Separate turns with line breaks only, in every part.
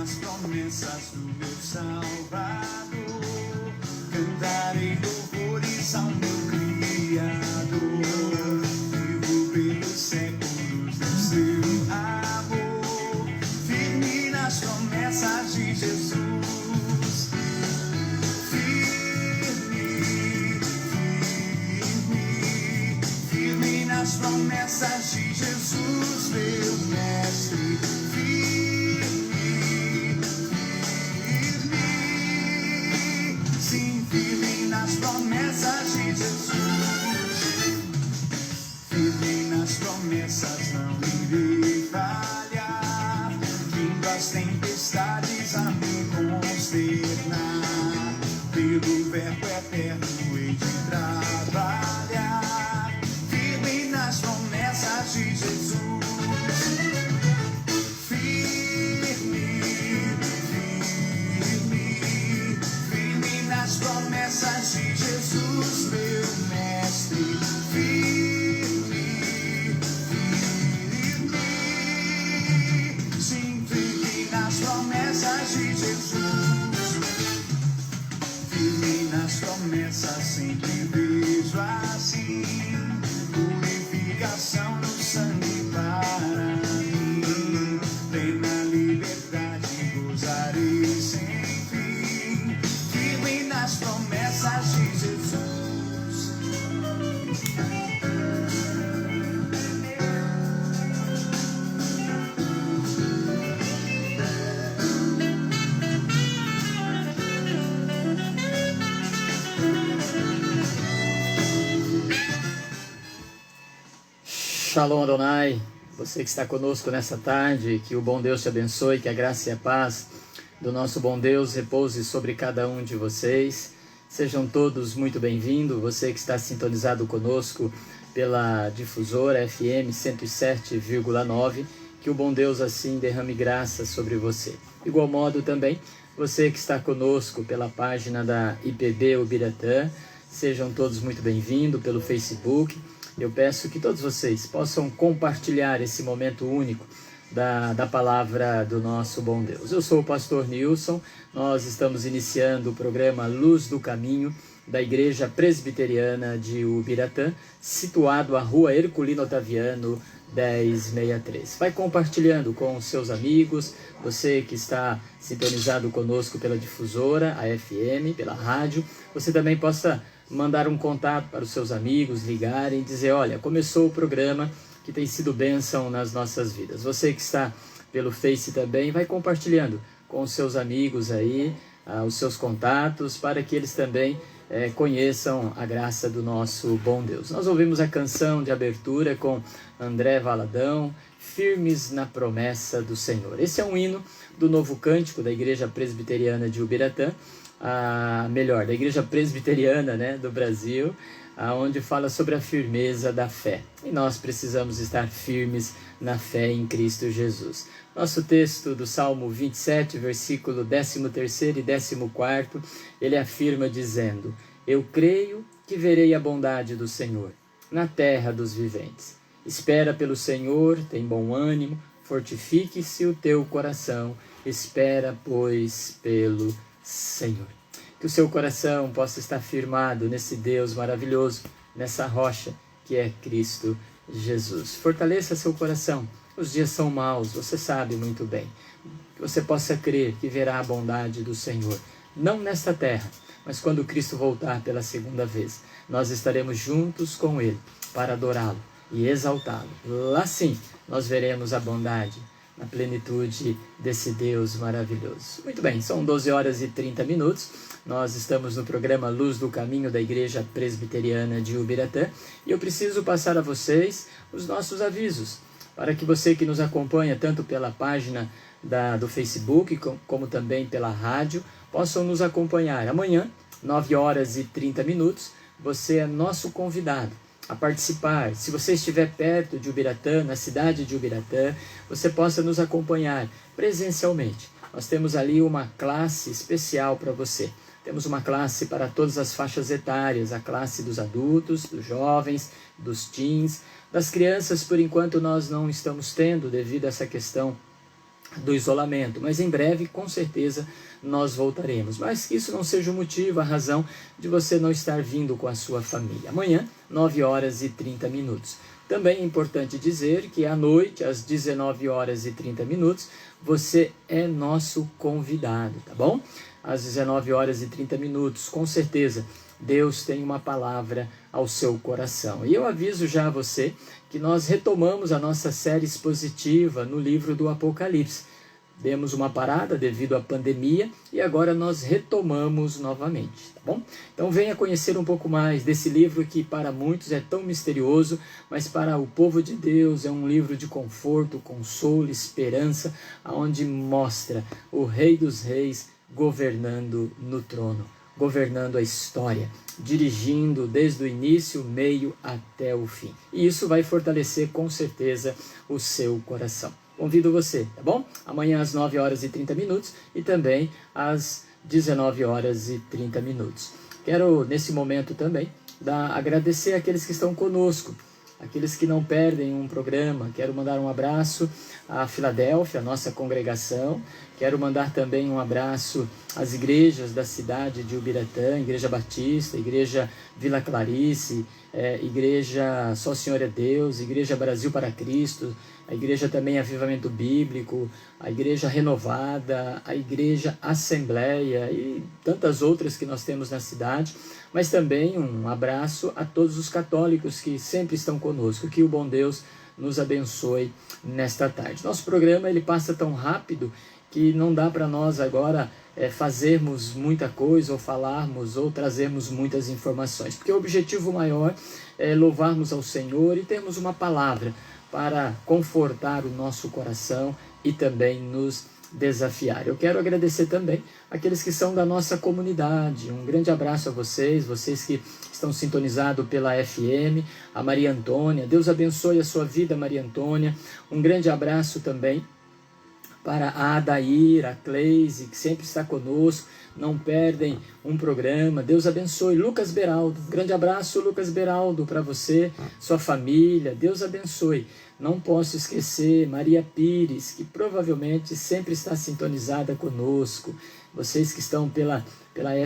nas promessas do meu Salvador. Cantarei louvores ao meu Criador. Vivo pelos séculos no seu amor, firme nas promessas de Jesus. Firme nas promessas de Jesus, meu mestre. Sim, firme nas promessas de Jesus. Firme nas promessas, não irei falhar. Vindo as tempestades a me consternar, pelo verbo eterno hei de trabalhar. Firme nas promessas de Jesus. Firme nas promessas de Jesus, meu mestre. Sim, firme nas promessas de Jesus. Firme nas promessas, sempre vejo assim purificação no sangue para mim. Plena liberdade gozarei sem fim. Firme nas promessas de Jesus.
Shalom Adonai, você que está conosco nessa tarde, que o bom Deus te abençoe, que a graça e a paz do nosso bom Deus repouse sobre cada um de vocês. Sejam todos muito bem-vindos, você que está sintonizado conosco pela difusora FM 107,9, que o bom Deus assim derrame graça sobre você. De igual modo também, você que está conosco pela página da IPB Ubiratã, sejam todos muito bem-vindos pelo Facebook. Eu peço que todos vocês possam compartilhar esse momento único da palavra do nosso bom Deus. Eu sou o pastor Nilson, nós estamos iniciando o programa Luz do Caminho da Igreja Presbiteriana de Ubiratã, situado à Rua Herculino Otaviano 1063. Vai compartilhando com os seus amigos, você que está sintonizado conosco pela difusora, a FM, pela rádio, você também possa mandar um contato para os seus amigos, ligarem e dizer, olha, começou o programa que tem sido bênção nas nossas vidas. Você que está pelo Face também, vai compartilhando com os seus amigos aí, os seus contatos, para que eles também conheçam a graça do nosso bom Deus. Nós ouvimos a canção de abertura com André Valadão, Firmes na Promessa do Senhor. Esse é um hino do Novo Cântico da Igreja Presbiteriana de Ubiratã, da Igreja Presbiteriana, do Brasil, onde fala sobre a firmeza da fé. E nós precisamos estar firmes na fé em Cristo Jesus. Nosso texto do Salmo 27, versículo 13º e 14º, ele afirma dizendo, eu creio que verei a bondade do Senhor na terra dos viventes. Espera pelo Senhor, tem bom ânimo, fortifique-se o teu coração, espera, pois, pelo Senhor. Que o seu coração possa estar firmado nesse Deus maravilhoso, nessa rocha que é Cristo Jesus. Fortaleça seu coração. Os dias são maus, você sabe muito bem. Que você possa crer que verá a bondade do Senhor, não nesta terra, mas quando Cristo voltar pela segunda vez, nós estaremos juntos com Ele para adorá-lo e exaltá-lo. Lá sim, nós veremos a bondade na plenitude desse Deus maravilhoso. Muito bem, são 12h30. Nós estamos no programa Luz do Caminho da Igreja Presbiteriana de Ubiratã e eu preciso passar a vocês os nossos avisos, para que você que nos acompanha tanto pela página do Facebook como também pela rádio, possam nos acompanhar. Amanhã, 9h30, você é nosso convidado a participar. Se você estiver perto de Ubiratã, na cidade de Ubiratã, você possa nos acompanhar presencialmente. Nós temos ali uma classe especial para você. Temos uma classe para todas as faixas etárias, a classe dos adultos, dos jovens, dos teens, das crianças, por enquanto nós não estamos tendo, devido a essa questão do isolamento, mas em breve, com certeza, nós voltaremos. Mas que isso não seja o motivo, a razão de você não estar vindo com a sua família. Amanhã, 9 horas e 30 minutos. Também é importante dizer que à noite, às 19 horas e 30 minutos, você é nosso convidado, tá bom? Às 19 horas e 30 minutos, com certeza, Deus tem uma palavra ao seu coração. E eu aviso já a você que nós retomamos a nossa série expositiva no livro do Apocalipse. Demos uma parada devido à pandemia e agora nós retomamos novamente, tá bom? Então venha conhecer um pouco mais desse livro que para muitos é tão misterioso, mas para o povo de Deus é um livro de conforto, consolo, esperança, onde mostra o Rei dos Reis governando no trono, governando a história, dirigindo desde o início, meio até o fim. E isso vai fortalecer com certeza o seu coração. Convido você, tá bom? Amanhã às 9 horas e 30 minutos e também às 19 horas e 30 minutos. Quero, nesse momento também, agradecer àqueles que estão conosco, aqueles que não perdem um programa. Quero mandar um abraço à Filadélfia, a nossa congregação. Quero mandar também um abraço às igrejas da cidade de Ubiratã, Igreja Batista, Igreja Vila Clarice, Igreja Só Senhor é Deus, Igreja Brasil para Cristo, a Igreja também Avivamento Bíblico, a Igreja Renovada, a Igreja Assembleia e tantas outras que nós temos na cidade, mas também um abraço a todos os católicos que sempre estão conosco. Que o bom Deus nos abençoe nesta tarde. Nosso programa ele passa tão rápido que não dá para nós agora fazermos muita coisa, ou falarmos, ou trazermos muitas informações, porque o objetivo maior é louvarmos ao Senhor e termos uma palavra para confortar o nosso coração e também nos desafiar. Eu quero agradecer também aqueles que são da nossa comunidade. Um grande abraço a vocês, vocês que estão sintonizados pela FM, a Maria Antônia. Deus abençoe a sua vida, Maria Antônia. Um grande abraço também para a Adair, a Cleise, que sempre está conosco, não perdem um programa. Deus abençoe. Lucas Beraldo, um grande abraço, Lucas Beraldo, para você, sua família. Deus abençoe. Não posso esquecer Maria Pires, que provavelmente sempre está sintonizada conosco. Vocês que estão pela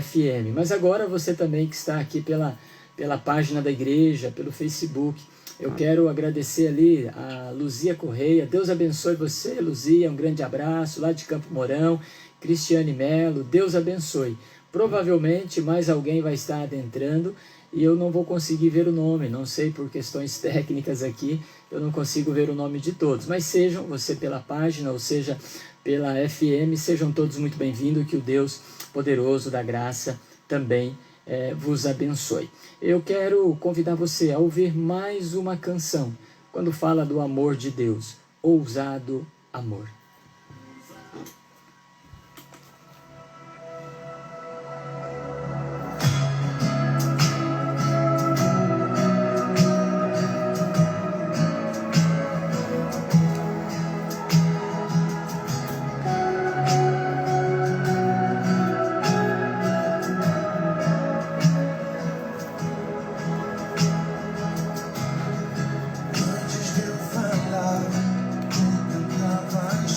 FM. Mas agora você também que está aqui pela página da igreja, pelo Facebook. Eu quero agradecer ali a Luzia Correia. Deus abençoe você, Luzia. Um grande abraço lá de Campo Mourão. Cristiane Melo, Deus abençoe. Provavelmente mais alguém vai estar adentrando e eu não vou conseguir ver o nome. Não sei, por questões técnicas aqui, eu não consigo ver o nome de todos. Mas sejam, você pela página, ou seja, pela FM, sejam todos muito bem-vindos. Que o Deus poderoso da graça também vos abençoe. Eu quero convidar você a ouvir mais uma canção, quando fala do amor de Deus, Ousado Amor.
Antes de eu falar, tu cantava a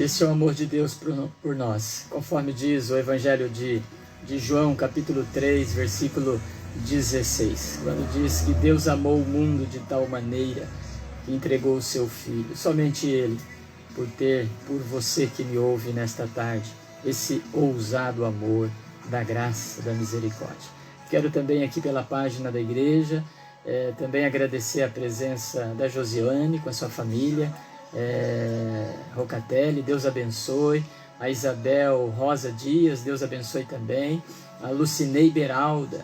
Esse é o amor de Deus por nós, conforme diz o Evangelho de João, capítulo 3, versículo 16, quando diz que Deus amou o mundo de tal maneira que entregou o seu Filho, somente Ele, por você que me ouve nesta tarde, esse ousado amor da graça, da misericórdia. Quero também aqui pela página da igreja, também agradecer a presença da Josiane com a sua família, Rocatelli, Deus abençoe, a Isabel Rosa Dias, Deus abençoe também, a Lucinei Beraldo,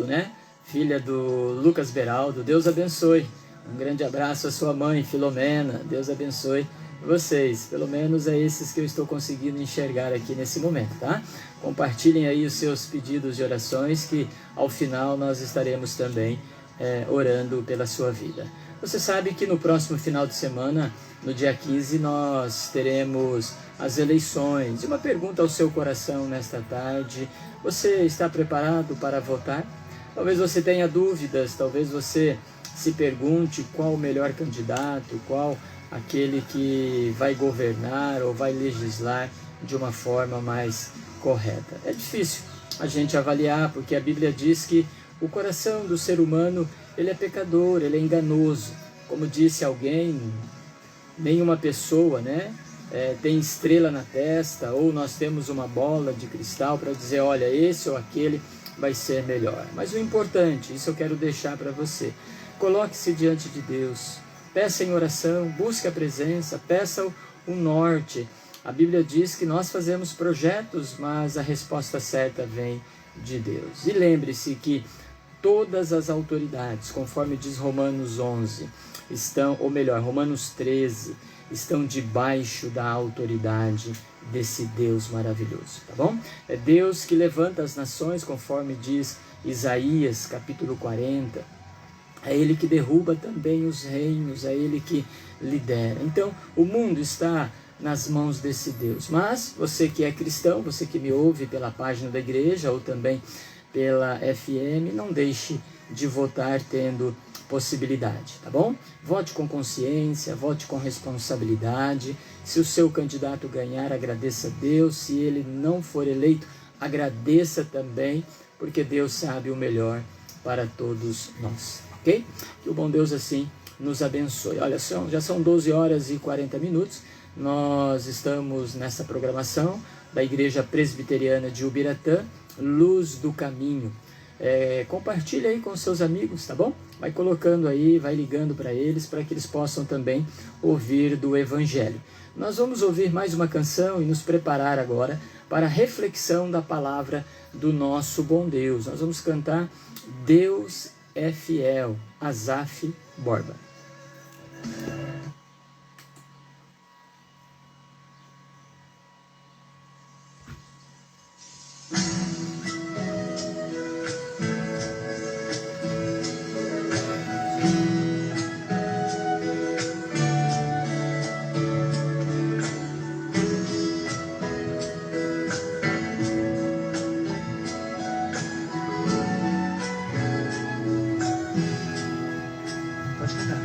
né? Filha do Lucas Beraldo, Deus abençoe. Um grande abraço à sua mãe, Filomena, Deus abençoe vocês, pelo menos é esses que eu estou conseguindo enxergar aqui nesse momento, tá? Compartilhem aí os seus pedidos de orações, que ao final nós estaremos também orando pela sua vida. Você sabe que no próximo final de semana, no dia 15, nós teremos as eleições. E uma pergunta ao seu coração nesta tarde: você está preparado para votar? Talvez você tenha dúvidas, talvez você se pergunte qual o melhor candidato, qual aquele que vai governar ou vai legislar de uma forma mais correta. É difícil a gente avaliar, porque a Bíblia diz que o coração do ser humano, ele é pecador, ele é enganoso. Como disse alguém, nenhuma pessoa, né, tem estrela na testa, ou nós temos uma bola de cristal para dizer, olha, esse ou aquele vai ser melhor. Mas o importante, isso eu quero deixar para você, coloque-se diante de Deus, peça em oração, busque a presença, peça o norte. A Bíblia diz que nós fazemos projetos, mas a resposta certa vem de Deus. E lembre-se que todas as autoridades, conforme diz Romanos 11, Romanos 13, estão debaixo da autoridade desse Deus maravilhoso, tá bom? É Deus que levanta as nações, conforme diz Isaías, capítulo 40. É Ele que derruba também os reinos, é Ele que lidera. Então, o mundo está nas mãos desse Deus. Mas você que é cristão, você que me ouve pela página da igreja ou também pela FM, não deixe de votar tendo possibilidade, tá bom? Vote com consciência, vote com responsabilidade. Se o seu candidato ganhar, agradeça a Deus. Se ele não for eleito, agradeça também, porque Deus sabe o melhor para todos nós, ok? Que o bom Deus assim nos abençoe. Olha, já são 12 horas e 40 minutos. Nós estamos nessa programação da Igreja Presbiteriana de Ubiratã, Luz do Caminho. Compartilha aí com seus amigos, tá bom? Vai colocando aí, vai ligando para eles que eles possam também ouvir do Evangelho. Nós vamos ouvir mais uma canção e nos preparar agora para a reflexão da palavra do nosso bom Deus. Nós vamos cantar Deus é Fiel, Asaf Borba.
Pode cantar.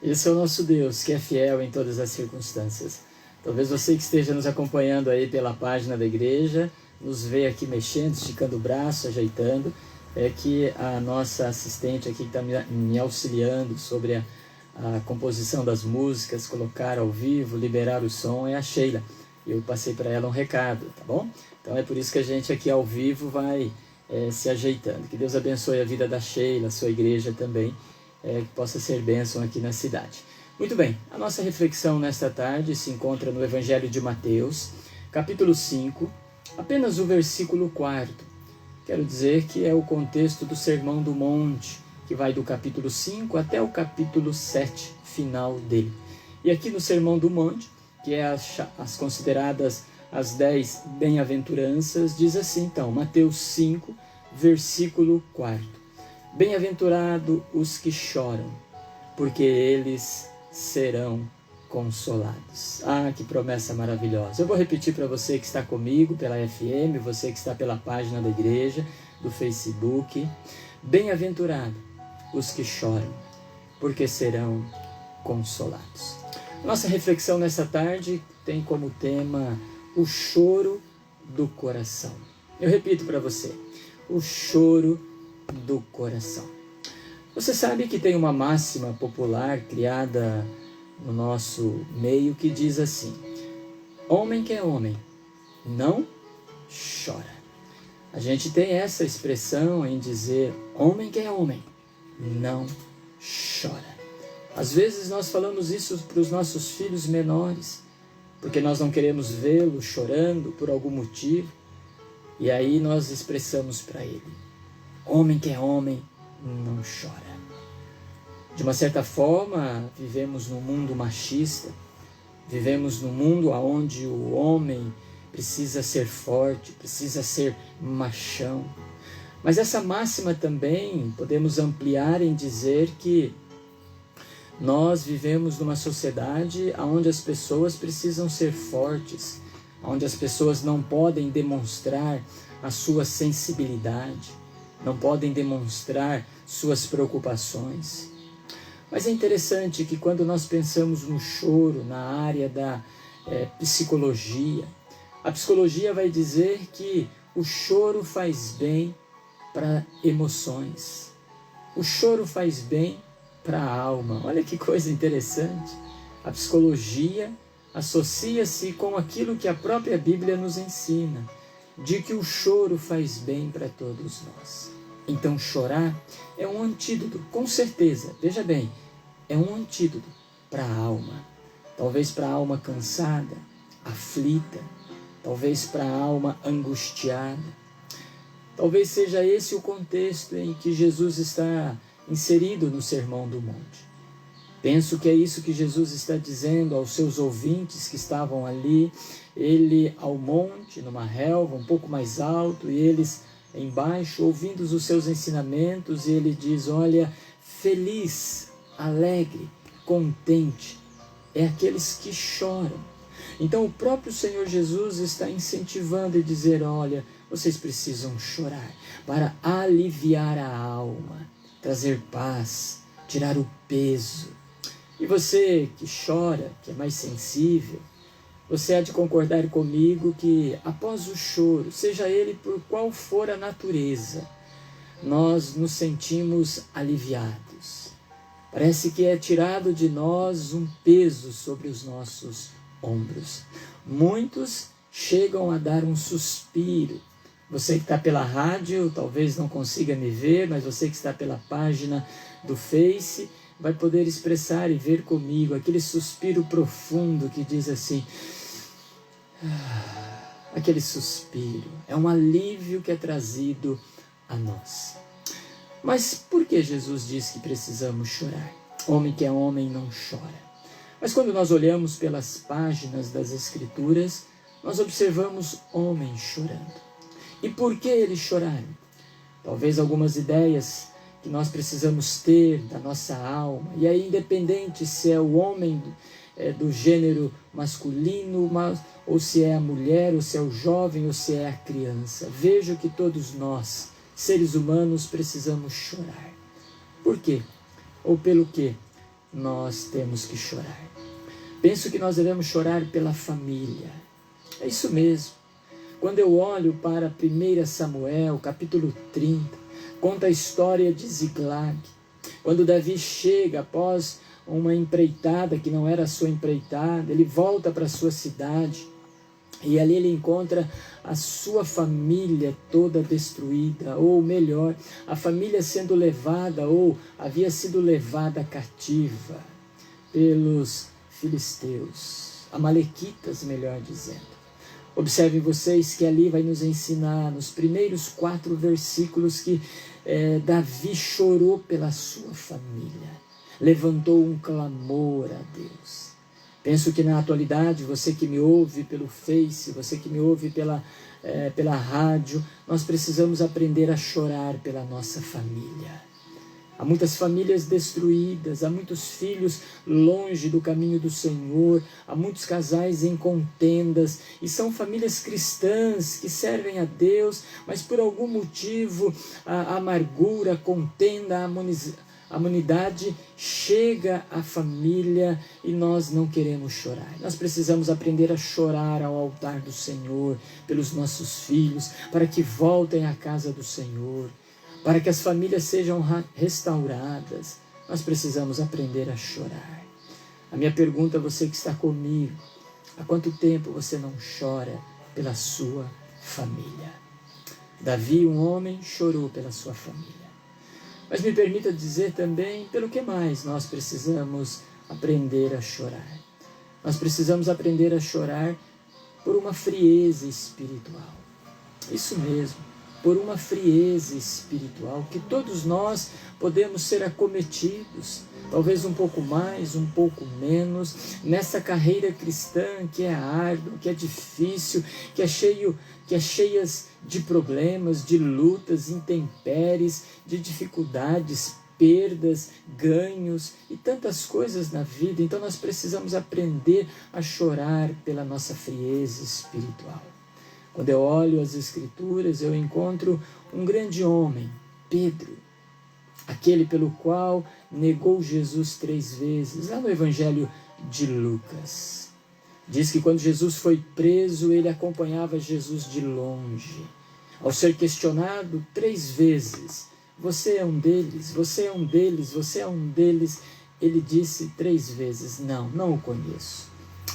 Esse é o nosso Deus, que é fiel em todas as circunstâncias. Talvez você que esteja nos acompanhando aí pela página da igreja, nos vê aqui mexendo, esticando o braço, ajeitando. É que a nossa assistente aqui que está me auxiliando sobre a composição das músicas, colocar ao vivo, liberar o som, é a Sheila. Eu passei para ela um recado, tá bom? Então é por isso que a gente aqui ao vivo vai se ajeitando. Que Deus abençoe a vida da Sheila, a sua igreja também, que possa ser bênção aqui na cidade. Muito bem, a nossa reflexão nesta tarde se encontra no Evangelho de Mateus, capítulo 5, apenas o versículo 4. Quero dizer que é o contexto do Sermão do Monte, que vai do capítulo 5 até o capítulo 7, final dele. E aqui no Sermão do Monte, que é as consideradas as 10 bem-aventuranças, diz assim então, Mateus 5, versículo 4. Bem-aventurado os que choram, porque eles serão consolados. Ah, que promessa maravilhosa. Eu vou repetir para você que está comigo pela FM, você que está pela página da igreja, do Facebook. Bem-aventurado os que choram, porque serão consolados. Nossa reflexão nessa tarde tem como tema o choro do coração. Eu repito para você, o choro do coração. Você sabe que tem uma máxima popular criada no nosso meio que diz assim: homem que é homem, não chora. A gente tem essa expressão em dizer homem que é homem, não chora. Às vezes nós falamos isso para os nossos filhos menores, porque nós não queremos vê-lo chorando por algum motivo, e aí nós expressamos para ele: homem que é homem, não chora. De uma certa forma, vivemos num mundo machista, vivemos num mundo onde o homem precisa ser forte, precisa ser machão. Mas essa máxima também podemos ampliar em dizer que nós vivemos numa sociedade onde as pessoas precisam ser fortes, onde as pessoas não podem demonstrar a sua sensibilidade, não podem demonstrar suas preocupações. Mas é interessante que quando nós pensamos no choro na área da psicologia, a psicologia vai dizer que o choro faz bem para emoções. O choro faz bem para a alma. Olha que coisa interessante. A psicologia associa-se com aquilo que a própria Bíblia nos ensina, de que o choro faz bem para todos nós. Então chorar é um antídoto, com certeza, veja bem, é um antídoto para a alma. Talvez para a alma cansada, aflita, talvez para a alma angustiada. Talvez seja esse o contexto em que Jesus está inserido no Sermão do Monte. Penso que é isso que Jesus está dizendo aos seus ouvintes que estavam ali, ele ao monte, numa relva um pouco mais alto, e eles embaixo, ouvindo os seus ensinamentos, e ele diz: olha, feliz, alegre, contente, é aqueles que choram. Então o próprio Senhor Jesus está incentivando e dizer: olha, vocês precisam chorar para aliviar a alma, trazer paz, tirar o peso. E você que chora, que é mais sensível, você há de concordar comigo que após o choro, seja ele por qual for a natureza, nós nos sentimos aliviados. Parece que é tirado de nós um peso sobre os nossos ombros. Muitos chegam a dar um suspiro. Você que está pela rádio talvez não consiga me ver, mas você que está pela página do Face vai poder expressar e ver comigo aquele suspiro profundo que diz assim, aquele suspiro, é um alívio que é trazido a nós. Mas por que Jesus diz que precisamos chorar? Homem que é homem não chora. Mas quando nós olhamos pelas páginas das Escrituras, nós observamos homens chorando. E por que eles choraram? Talvez algumas ideias que nós precisamos ter da nossa alma. E aí, independente se é o homem do gênero masculino, ou se é a mulher, ou se é o jovem, ou se é a criança. Vejo que todos nós, seres humanos, precisamos chorar. Por quê? Ou pelo que nós temos que chorar? Penso que nós devemos chorar pela família. É isso mesmo. Quando eu olho para 1 Samuel, capítulo 30, conta a história de Ziclag. Quando Davi chega após uma empreitada que não era a sua empreitada, ele volta para a sua cidade e ali ele encontra a sua família toda destruída, ou melhor, a família sendo levada ou havia sido levada cativa pelos filisteus, amalequitas, melhor dizendo. Observem vocês que ali vai nos ensinar, nos primeiros 4 versículos, que Davi chorou pela sua família, levantou um clamor a Deus. Penso que na atualidade, você que me ouve pelo Face, você que me ouve pela rádio, nós precisamos aprender a chorar pela nossa família. Há muitas famílias destruídas, há muitos filhos longe do caminho do Senhor, há muitos casais em contendas, e são famílias cristãs que servem a Deus, mas por algum motivo a amargura, a contenda, a humanidade chega à família e nós não queremos chorar. Nós precisamos aprender a chorar ao altar do Senhor pelos nossos filhos, para que voltem à casa do Senhor, para que as famílias sejam restauradas. Nós precisamos aprender a chorar. A minha pergunta a você que está comigo: há quanto tempo você não chora pela sua família? Davi, um homem, chorou pela sua família. Mas me permita dizer também pelo que mais nós precisamos aprender a chorar. Nós precisamos aprender a chorar por uma frieza espiritual. Isso mesmo, por uma frieza espiritual, que todos nós podemos ser acometidos, talvez um pouco mais, um pouco menos, nessa carreira cristã que é árdua, que é difícil, que é cheias de problemas, de lutas, intempéries, de dificuldades, perdas, ganhos e tantas coisas na vida. Então nós precisamos aprender a chorar pela nossa frieza espiritual. Quando eu olho as Escrituras, eu encontro um grande homem, Pedro, aquele pelo qual negou Jesus 3 vezes, lá no Evangelho de Lucas. Diz que quando Jesus foi preso, ele acompanhava Jesus de longe. Ao ser questionado 3 vezes, você é um deles, você é um deles, você é um deles, ele disse 3 vezes, não o conheço.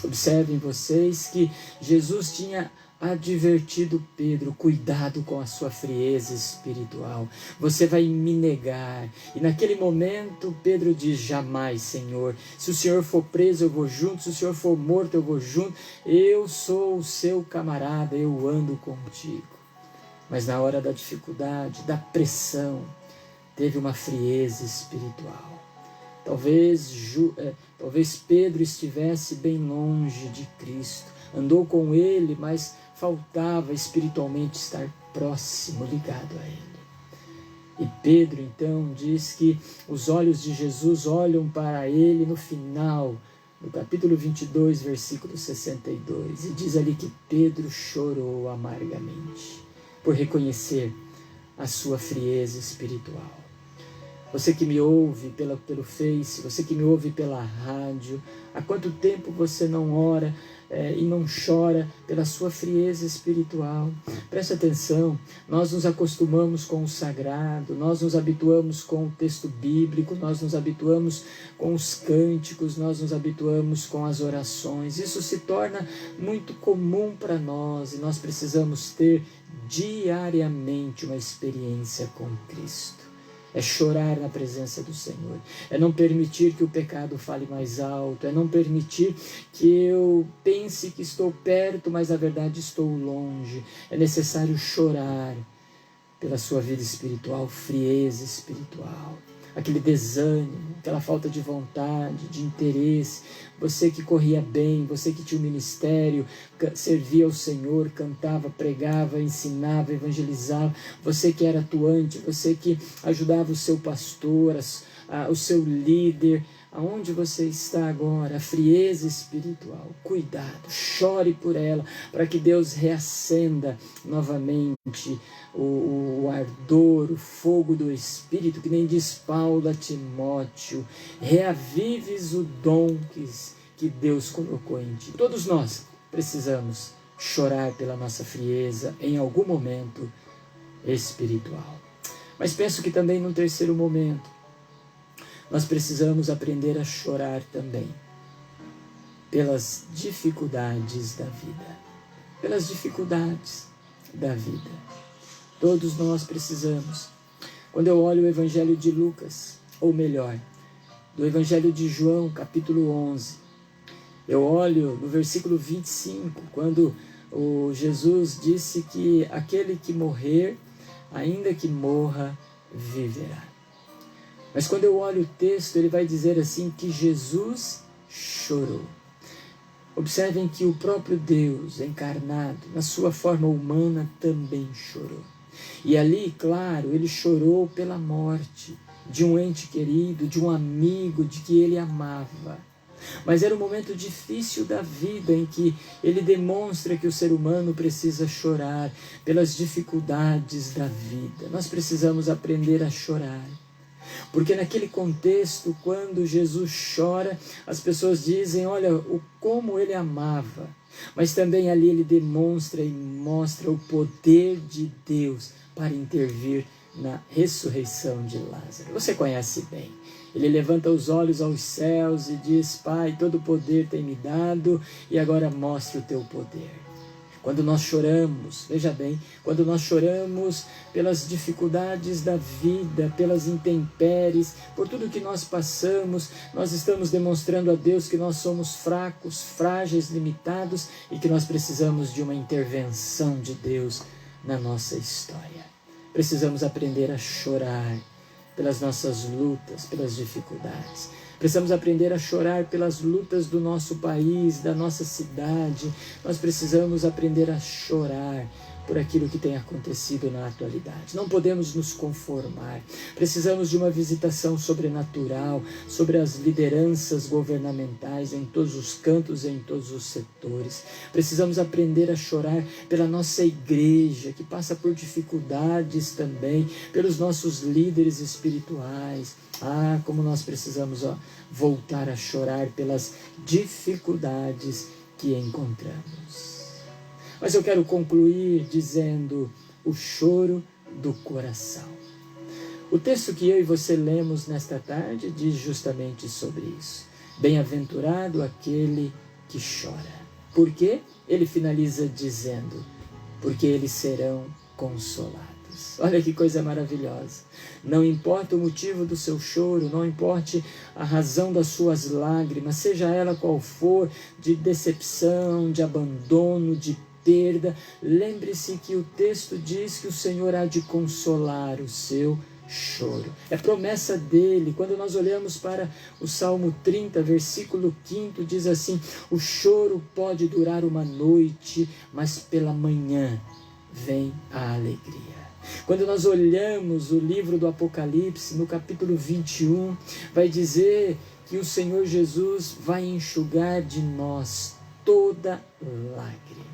Observem vocês que Jesus tinha advertido Pedro: cuidado com a sua frieza espiritual, você vai me negar. E naquele momento Pedro diz: jamais, Senhor, se o Senhor for preso eu vou junto, se o Senhor for morto eu vou junto, eu sou o seu camarada, eu ando contigo. Mas na hora da dificuldade, da pressão, teve uma frieza espiritual. Talvez Pedro estivesse bem longe de Cristo, andou com ele, mas faltava espiritualmente estar próximo, ligado a ele. E Pedro então diz que os olhos de Jesus olham para ele no final, no capítulo 22, versículo 62, e diz ali que Pedro chorou amargamente por reconhecer a sua frieza espiritual. Você que me ouve pelo Face, você que me ouve pela rádio, há quanto tempo você não ora e não chora pela sua frieza espiritual? Preste atenção, nós nos acostumamos com o sagrado, nós nos habituamos com o texto bíblico, nós nos habituamos com os cânticos, nós nos habituamos com as orações. Isso se torna muito comum para nós e nós precisamos ter diariamente uma experiência com Cristo. É chorar na presença do Senhor, é não permitir que o pecado fale mais alto, é não permitir que eu pense que estou perto, mas na verdade estou longe. É necessário chorar pela sua vida espiritual, frieza espiritual, aquele desânimo, aquela falta de vontade, de interesse. Você que corria bem, você que tinha um ministério, servia ao Senhor, cantava, pregava, ensinava, evangelizava, você que era atuante, você que ajudava o seu pastor, o seu líder aonde você está agora, a frieza espiritual, cuidado, chore por ela, para que Deus reacenda novamente o ardor, o fogo do Espírito, que nem diz Paulo a Timóteo, reavives o dom que Deus colocou em ti. Todos nós precisamos chorar pela nossa frieza em algum momento espiritual. Mas penso que também num terceiro momento, nós precisamos aprender a chorar também pelas dificuldades da vida. Pelas dificuldades da vida. Todos nós precisamos. Quando eu olho o Evangelho de Lucas, ou melhor, do Evangelho de João, capítulo 11, eu olho no versículo 25, quando o Jesus disse que aquele que morrer, ainda que morra, viverá. Mas quando eu olho o texto, ele vai dizer assim que Jesus chorou. Observem que o próprio Deus encarnado, na sua forma humana, também chorou. E ali, claro, ele chorou pela morte de um ente querido, de um amigo, de que ele amava. Mas era um momento difícil da vida em que ele demonstra que o ser humano precisa chorar pelas dificuldades da vida. Nós precisamos aprender a chorar. Porque naquele contexto, quando Jesus chora, as pessoas dizem, olha, como ele amava. Mas também ali ele demonstra e mostra o poder de Deus para intervir na ressurreição de Lázaro. Você conhece bem. Ele levanta os olhos aos céus e diz, Pai, todo o poder tem me dado e agora mostra o teu poder. Quando nós choramos, veja bem, quando nós choramos pelas dificuldades da vida, pelas intempéries, por tudo que nós passamos, nós estamos demonstrando a Deus que nós somos fracos, frágeis, limitados e que nós precisamos de uma intervenção de Deus na nossa história. Precisamos aprender a chorar pelas nossas lutas, pelas dificuldades. Precisamos aprender a chorar pelas lutas do nosso país, da nossa cidade. Nós precisamos aprender a chorar por aquilo que tem acontecido na atualidade. Não podemos nos conformar. Precisamos de uma visitação sobrenatural sobre as lideranças governamentais em todos os cantos e em todos os setores. Precisamos aprender a chorar pela nossa igreja, que passa por dificuldades também, pelos nossos líderes espirituais. Como nós precisamos voltar a chorar pelas dificuldades que encontramos. Mas eu quero concluir dizendo o choro do coração. O texto que eu e você lemos nesta tarde diz justamente sobre isso. Bem-aventurado aquele que chora. Por quê? Ele finaliza dizendo, porque eles serão consolados. Olha que coisa maravilhosa. Não importa o motivo do seu choro, não importe a razão das suas lágrimas, seja ela qual for, de decepção, de abandono, de perda, lembre-se que o texto diz que o Senhor há de consolar o seu choro. É promessa dele. Quando nós olhamos para o Salmo 30, versículo 5, diz assim, o choro pode durar uma noite, mas pela manhã vem a alegria. Quando nós olhamos o livro do Apocalipse, no capítulo 21, vai dizer que o Senhor Jesus vai enxugar de nós toda lágrima.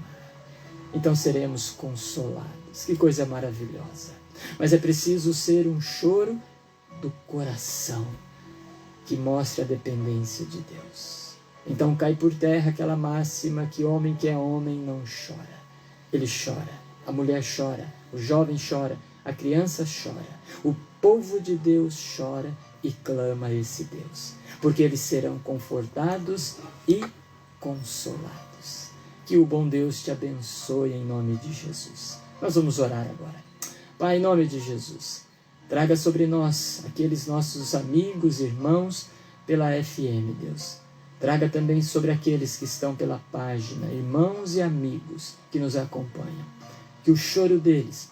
Então seremos consolados. Que coisa maravilhosa. Mas é preciso ser um choro do coração, que mostra a dependência de Deus. Então cai por terra aquela máxima que homem que é homem não chora. Ele chora, a mulher chora, o jovem chora, a criança chora. O povo de Deus chora e clama a esse Deus, porque eles serão confortados e consolados. Que o bom Deus te abençoe em nome de Jesus. Nós vamos orar agora. Pai, em nome de Jesus, traga sobre nós aqueles nossos amigos, irmãos, pela FM, Deus. Traga também sobre aqueles que estão pela página, irmãos e amigos que nos acompanham. Que o choro deles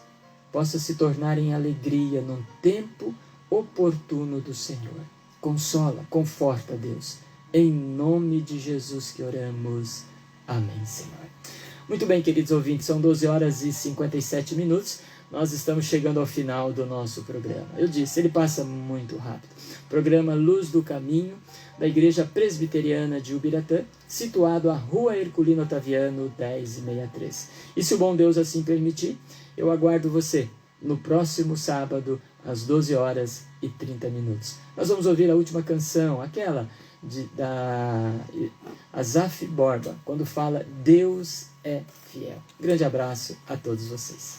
possa se tornar em alegria num tempo oportuno do Senhor. Consola, conforta, Deus. Em nome de Jesus que oramos. Amém, Senhor. Muito bem, queridos ouvintes, são 12 horas e 57 minutos. nós estamos chegando ao final do nosso programa. Eu disse, ele passa muito rápido. Programa Luz do Caminho, da Igreja Presbiteriana de Ubiratã, situado à Rua Herculino Otaviano, 1063. E se o bom Deus assim permitir, eu aguardo você no próximo sábado, às 12 horas e 30 minutos. Nós vamos ouvir a última canção, aquela da Asaf Borba, quando fala Deus é fiel. Grande abraço a todos vocês.